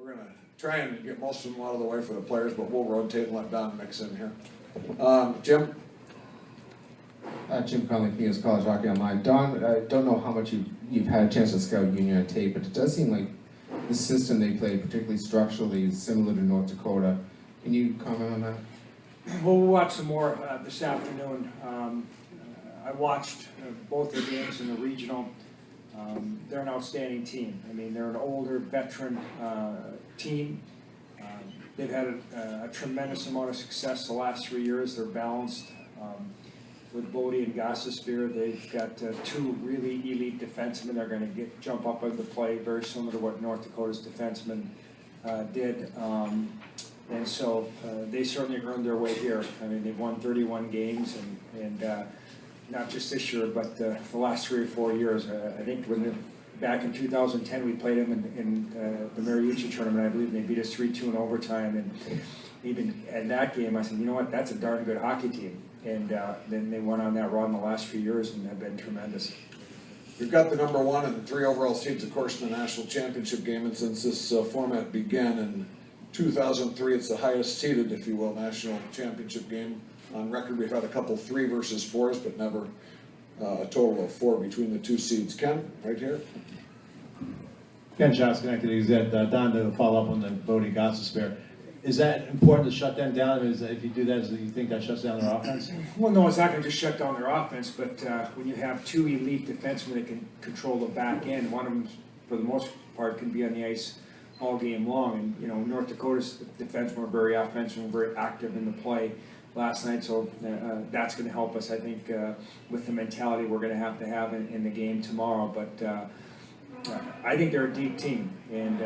We're going to try and get most of them out of the way for the players, but we'll rotate and let Don mix in here. Jim? Jim Conley, Phoenix College Hockey Online. Don, I don't know how much you've had a chance to scout Union on tape, but it does seem like the system they play, particularly structurally, is similar to North Dakota. Can you comment on that? We'll watch some more this afternoon. I watched both the games in the regional. They're an outstanding team. I mean, they're an older veteran team. They've had a tremendous amount of success the last 3 years. They're balanced. With Bodie and Gossespierre, they've got two really elite defensemen. They're going to jump up into play, very similar to what North Dakota's defensemen did. And so they certainly earned their way here. I mean, they've won 31 games, and not just this year, but the last 3 or 4 years. I think back in 2010, we played them in the Mariucci tournament. I believe they beat us 3-2 in overtime. And even at that game, I said, you know what, that's a darn good hockey team. And then they went on that run the last few years and have been tremendous. We've got the number 1 and 3 overall seeds, of course, in the national championship game. And since this format began in 2003, it's the highest seeded, if you will, national championship game. On record, we've had a couple 3 versus 4s, but never a total of 4 between the 2 seeds. Ken, right here. Ken Schatz, Connected Gazette. Don, to follow up on the Bodie Gossespierre. Is that important to shut them down? If you do that, do you think that shuts down their offense? Well, no, it's not going to just shut down their offense, but when you have 2 elite defensemen that can control the back end, one of them, for the most part, can be on the ice all game long. And, you know, North Dakota's defensemen were very offensive and very active in the play last night, so that's going to help us, I think, with the mentality we're going to have in the game tomorrow. But I think they're a deep team, and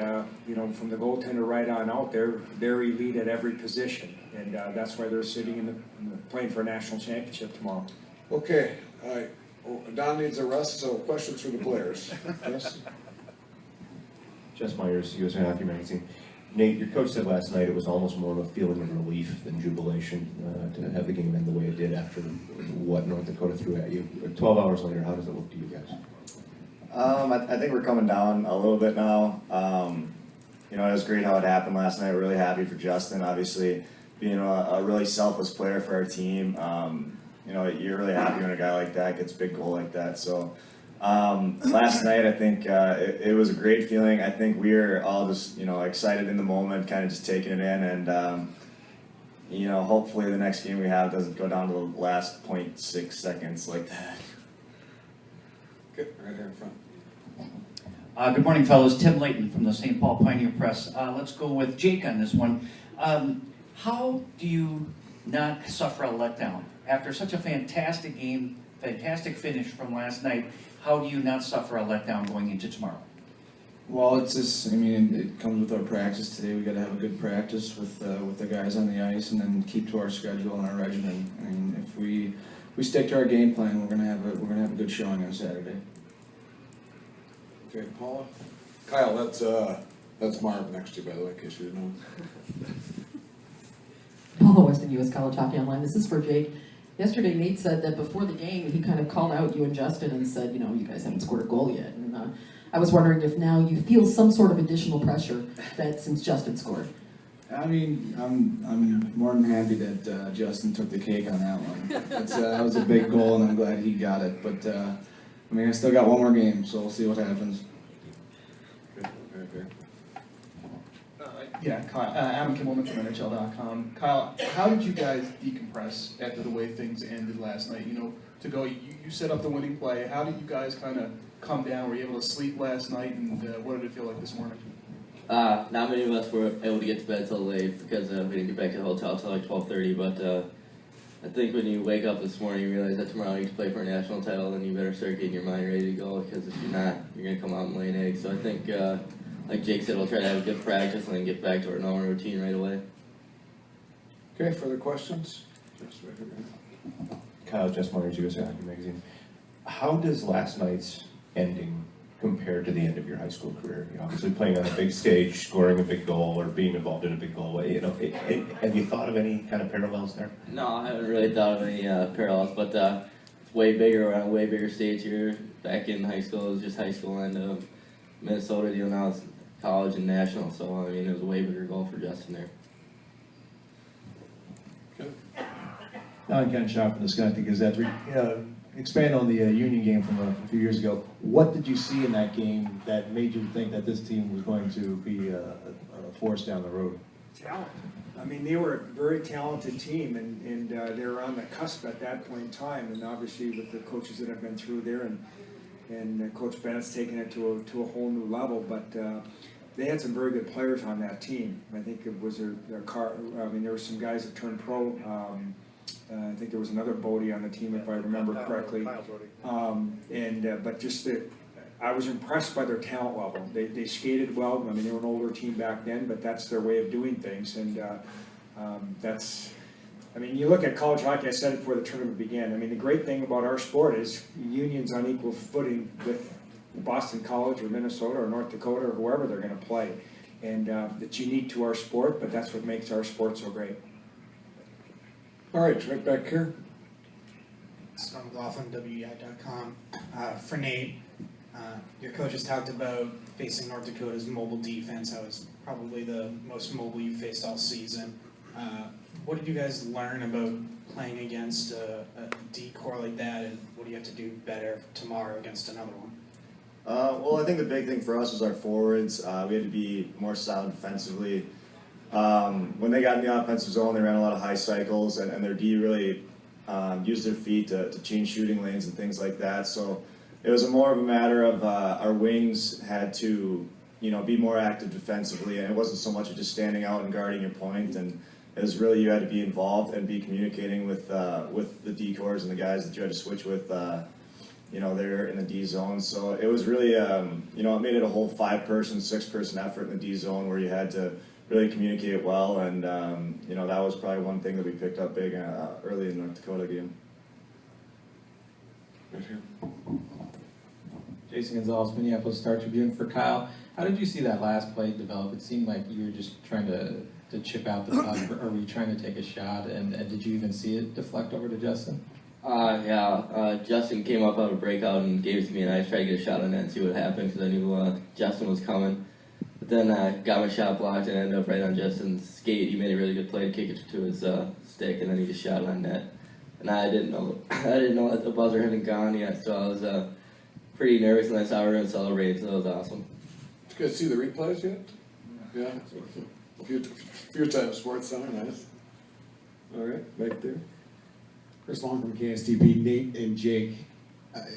you know, from the goaltender right on out, they're elite at every position, and that's why they're sitting in the playing for a national championship tomorrow. Okay, all right. Don needs a rest, so questions for the players. Yes? Jess Myers, USA Hockey Magazine. Nate, your coach said last night it was almost more of a feeling of relief than jubilation to have the game end the way it did after what North Dakota threw at you. 12 hours later, how does it look to you guys? I think we're coming down a little bit now. You know, it was great how it happened last night. We're really happy for Justin, obviously, being a really selfless player for our team. You know, you're really happy when a guy like that gets a big goal like that. So last night, I think it was a great feeling. I think we were all just, you know, excited in the moment, kind of just taking it in. And, you know, hopefully the next game we have doesn't go down to the last 0.6 seconds like that. Okay, right here in front. Good morning, fellas. Tim Layton from the St. Paul Pioneer Press. Let's go with Jake on this one. How do you not suffer a letdown? After such a fantastic game, fantastic finish from last night, how do you not suffer a letdown going into tomorrow? Well, it's just, I mean, it comes with our practice today. We got to have a good practice with the guys on the ice, and then keep to our schedule and our regimen. I mean, if we stick to our game plan, we're gonna have a good showing on Saturday. Okay, Paula. Kyle, that's Marv next to you, by the way, in case you didn't know. Paula Weston, U.S. College Hockey Online. This is for Jake. Yesterday, Nate said that before the game, he kind of called out you and Justin and said, you know, you guys haven't scored a goal yet. And I was wondering if now you feel some sort of additional pressure that since Justin scored. I mean, I'm more than happy that Justin took the cake on that one. That was a big goal, and I'm glad he got it. But I mean, I still got one more game, so we'll see what happens. Yeah, Kyle, Adam Kimmelman from NHL.com. Kyle, how did you guys decompress after the way things ended last night? You know, to go, you set up the winning play. How did you guys kind of come down? Were you able to sleep last night, and what did it feel like this morning? Not many of us were able to get to bed till late because we didn't get back to the hotel till like 12:30. But I think when you wake up this morning, you realize that tomorrow you get to play for a national title, then you better start getting your mind ready to go, because if you're not, you're going to come out and lay an egg. So I think, like Jake said, we'll try to have a good practice and then get back to our normal routine right away. Okay, further questions? Just right here. Kyle, Jess Myers, USA Hockey Magazine. How does last night's ending compare to the end of your high school career? You know, obviously playing on a big stage, scoring a big goal, or being involved in a big goal. You know, have you thought of any kind of parallels there? No, I haven't really thought of any parallels, but it's way bigger. We're on a way bigger stage here. Back in high school, it was just high school, and Minnesota, you know, now it's college and national. So I mean, it was a way bigger goal for Justin there. Don Ken Shop from the Schenectady Gazette. Expand on the Union game from a few years ago. What did you see in that game that made you think that this team was going to be a force down the road? Talent. I mean, they were a very talented team, and they were on the cusp at that point in time. And obviously, with the coaches that have been through there, and Coach Bennett's taken it to a whole new level. But they had some very good players on that team. I think it was their car. I mean, there were some guys that turned pro. I think there was another Bodie on the team, if I remember correctly. But just I was impressed by their talent level. They skated well. I mean, they were an older team back then, but that's their way of doing things. And that's, I mean, you look at college hockey, I said it before the tournament began. I mean, the great thing about our sport is Union's on equal footing with Boston College or Minnesota or North Dakota or whoever they're going to play. And it's unique to our sport, but that's what makes our sport so great. All right, right back here. Scott McLaughlin, WEI.com. For Nate, your coach has talked about facing North Dakota's mobile defense. How it's probably the most mobile you've faced all season. What did you guys learn about playing against a D-core like that, and what do you have to do better tomorrow against another one? Well, I think the big thing for us was our forwards. We had to be more sound defensively. When they got in the offensive zone, they ran a lot of high cycles, and their D really used their feet to change shooting lanes and things like that. So it was more of a matter of our wings had to, be more active defensively, and it wasn't so much of just standing out and guarding your point. And it was really you had to be involved and be communicating with the D cores and the guys that you had to switch with. They're in the D zone. So it was really, it made it a whole 5-person, 6-person effort in the D zone where you had to really communicate well, and that was probably one thing that we picked up big early in the North Dakota game. Right here. Jason Gonzalez, Minneapolis Star Tribune for Kyle. How did you see that last play develop? It seemed like you were just trying to chip out the puck, or were you trying to take a shot, and did you even see it deflect over to Justin? Justin came up on a breakout and gave it to me, and I tried to get a shot on that and see what happened because I knew Justin was coming. But then I got my shot blocked and ended up right on Justin's skate. He made a really good play to kick it to his stick, and then he just shot it on net. And I didn't know that the buzzer hadn't gone yet, so I was pretty nervous, and I saw everyone celebrate, so that was awesome. Did you guys see the replays yet? Yeah, a few times Sports Center, nice. All right, back there. Chris Long from KSTP. Nate and Jake,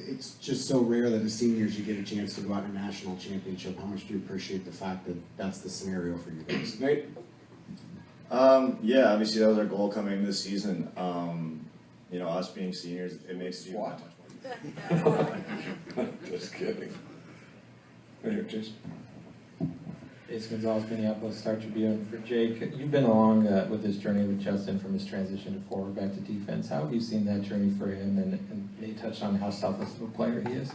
it's just so rare that as seniors you get a chance to go out in a national championship. How much do you appreciate the fact that that's the scenario for you guys? Nate? Yeah, obviously that was our goal coming this season. Us being seniors, it makes it much more. Just kidding. Right here, Jason. Jason Gonzalez, Minneapolis Star Tribune for Jake. You've been along with this journey with Justin from his transition to forward back to defense. How have you seen that journey for him? And they touched on how selfless of a player he is.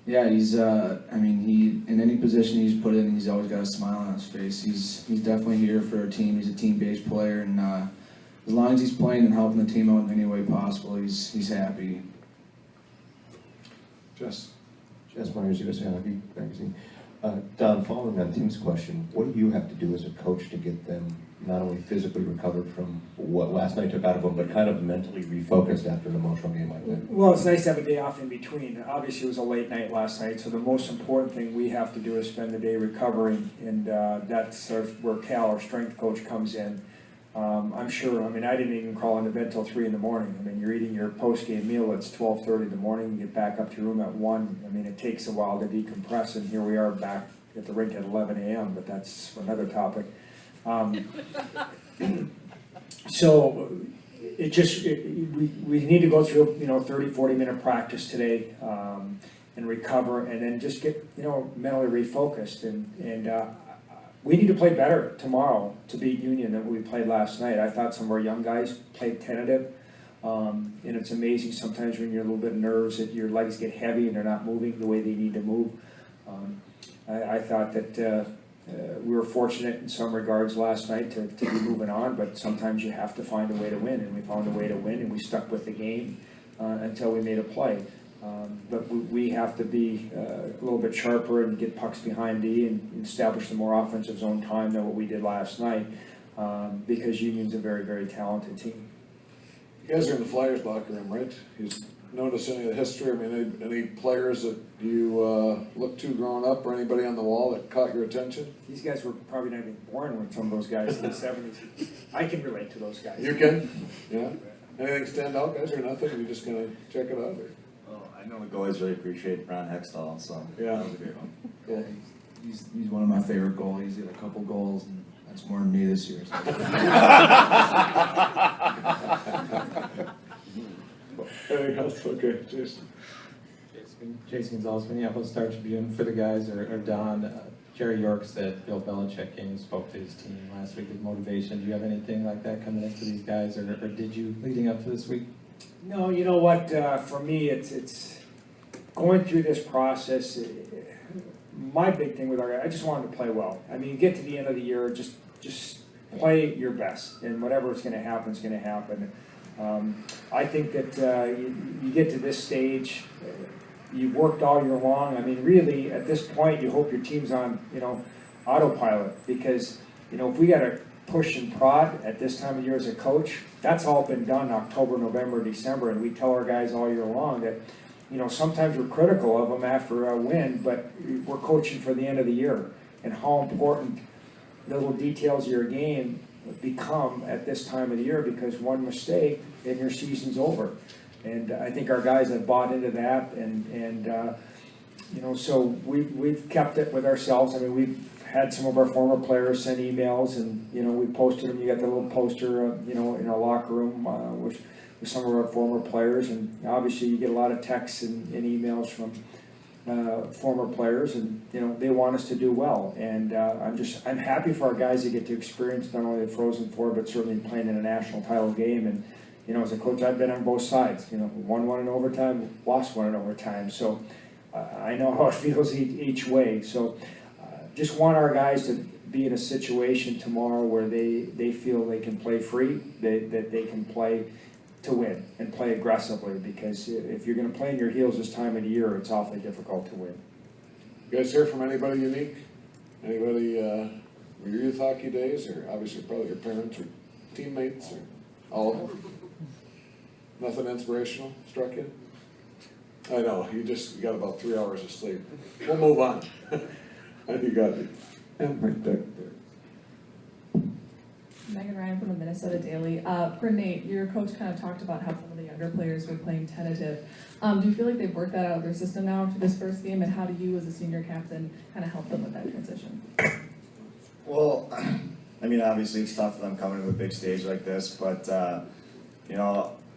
Yeah, he's. He in any position he's put in, he's always got a smile on his face. He's definitely here for our team. He's a team-based player, and as long as he's playing and helping the team out in any way possible, he's happy. Jess Myers, USA Hockey Magazine. Don, following on Tim's question, what do you have to do as a coach to get them not only physically recovered from what last night took out of them, but kind of mentally refocused after an emotional game like that? Well, it's nice to have a day off in between. Obviously, it was a late night last night, so the most important thing we have to do is spend the day recovering, and that's where Cal, our strength coach, comes in. I'm sure, I didn't even crawl into bed till 3 in the morning. You're eating your post-game meal, it's 12:30 in the morning, you get back up to your room at 1. It takes a while to decompress, and here we are back at the rink at 11 a.m., but that's another topic. So we need to go through 30-40 minute practice today and recover, and then just get mentally refocused, and we need to play better tomorrow to beat Union than we played last night. I thought some of our young guys played tentative, and it's amazing sometimes when you're a little bit nervous that your legs get heavy and they're not moving the way they need to move. I thought that we were fortunate in some regards last night to be moving on, but sometimes you have to find a way to win, and we found a way to win, and we stuck with the game until we made a play. But we have to be a little bit sharper and get pucks behind D and establish the more offensive zone time than what we did last night, because Union's a very, very talented team. You guys are in the Flyers locker room, right? You notice any of the history? I mean, any players that you looked to growing up, or anybody on the wall that caught your attention? These guys were probably not even born when some of those guys in the 70s. I can relate to those guys. You can? Yeah? Anything stand out, guys, or nothing? You're just gonna check it out? Or? Well, I know the goalies really appreciate Ron Hextall, so Yeah. that was a great one. Cool. He's one of my favorite goalies. He had a couple goals, and that's more than me this year. So. Anything else? Okay, Jason. Jason Gonzalez, Minneapolis Star Tribune. For the guys, or Don, Jerry York said Bill Belichick came and spoke to his team last week with motivation. Do you have anything like that coming into these guys, or did you leading up to this week? No, you know what, for me, it's going through this process, my big thing with our guys, I just want them to play well. I mean, get to the end of the year, just play your best, and whatever is gonna happen is gonna happen. I think that you get to this stage, you've worked all year long. I mean, really, at this point, you hope your team's on, autopilot, because, if we got to push and prod at this time of year as a coach, that's all been done October, November, December, and we tell our guys all year long that, sometimes we're critical of them after a win, but we're coaching for the end of the year, and how important little details of your game become at this time of the year, because one mistake and your season's over. And I think our guys have bought into that, and so we've kept it with ourselves. I mean, we've had some of our former players send emails, and we posted them. You got the little poster, in our locker room with some of our former players, and obviously you get a lot of texts and emails from former players, and they want us to do well. And I'm happy for our guys to get to experience not only the Frozen Four, but certainly playing in a national title game. And as a coach, I've been on both sides. Won one in overtime, lost one in overtime. So I know how it feels each way. So just want our guys to be in a situation tomorrow where they feel they can play free, that they can play to win and play aggressively. Because if you're going to play in your heels this time of the year, it's awfully difficult to win. You guys hear from anybody unique? Anybody your youth hockey days, or obviously probably your parents or teammates, or all of them? Nothing inspirational struck you? I know, you got about 3 hours of sleep. We'll move on. You got it. And right there. Megan Ryan from the Minnesota Daily. For Nate, your coach kind of talked about how some of the younger players were playing tentative. Do you feel like they've worked that out of their system now after this first game, and how do you, as a senior captain, kind of help them with that transition? Well, I mean, obviously it's tough for them coming to a big stage like this, but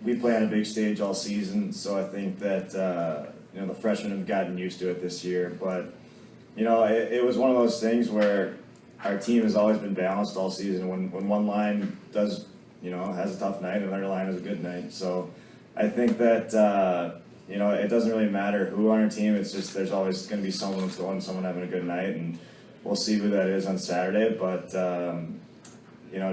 we play on a big stage all season, so I think that the freshmen have gotten used to it this year. But it was one of those things where our team has always been balanced all season. When one line does, has a tough night, another line has a good night. So I think that it doesn't really matter who on our team. It's just there's always going to be someone that's going, someone having a good night, and we'll see who that is on Saturday. But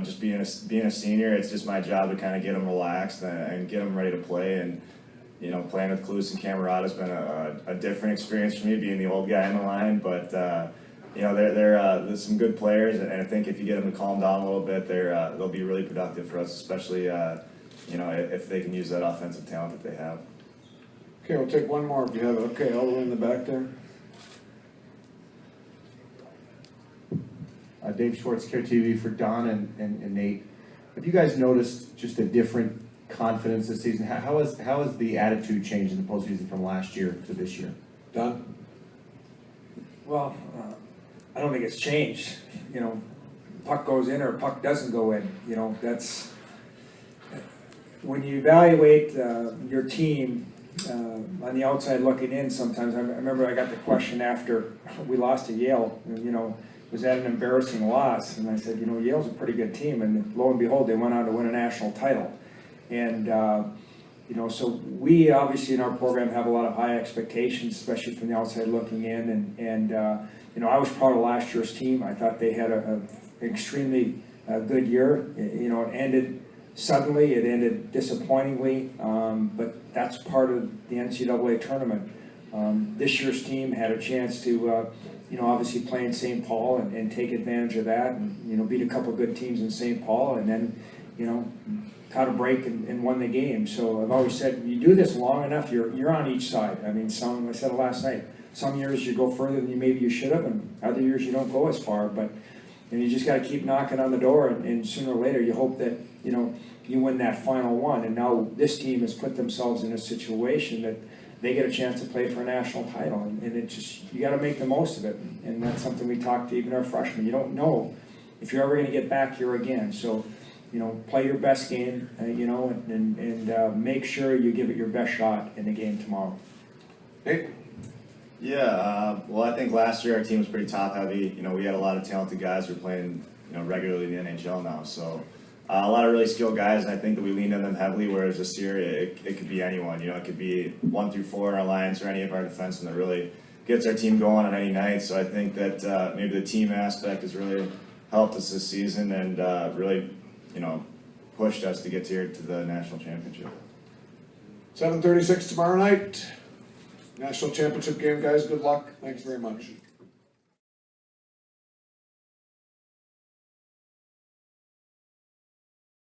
just being a senior, it's just my job to kind of get them relaxed and get them ready to play. And playing with Cluse and Camerata has been a different experience for me, being the old guy in the line. But they're some good players, and I think if you get them to calm down a little bit, they'll be really productive for us, especially if they can use that offensive talent that they have. Okay, we'll take one more if you have it. Okay, all the way in the back there. Dave Schwartz, Care TV, for Don and Nate. Have you guys noticed just a different confidence this season? How has the attitude changed in the postseason from last year to this year? Don? Well, I don't think it's changed. Puck goes in or puck doesn't go in. That's when you evaluate your team on the outside looking in. Sometimes I remember I got the question after we lost to Yale. Was that an embarrassing loss? And I said, Yale's a pretty good team, and lo and behold, they went on to win a national title. And so we obviously in our program have a lot of high expectations, especially from the outside looking in. And I was proud of last year's team. I thought they had an extremely good year. It ended suddenly, it ended disappointingly, but that's part of the NCAA tournament. This year's team had a chance to, obviously play in St. Paul and take advantage of that, and, beat a couple good teams in St. Paul, and then, caught a break and won the game. So I've always said, you do this long enough, you're on each side. I mean, I said it last night, some years you go further than maybe you should have, and other years you don't go as far, but you just got to keep knocking on the door, and sooner or later you hope that, you win that final one. And now this team has put themselves in a situation that they get a chance to play for a national title, and it just, you got to make the most of it. And that's something we talked to even our freshmen. You don't know if you're ever going to get back here again. So, play your best game, and make sure you give it your best shot in the game tomorrow. Hey. Yeah, well, I think last year our team was pretty top heavy. We had a lot of talented guys who are playing, regularly in the NHL now. So a lot of really skilled guys, and I think that we leaned on them heavily, whereas this year it could be anyone. It could be 1 through 4 in our lines or any of our defensemen that really gets our team going on any night. So I think that maybe the team aspect has really helped us this season and really, pushed us to get here to the national championship. 7:36 tomorrow night. National championship game, guys. Good luck. Thanks very much.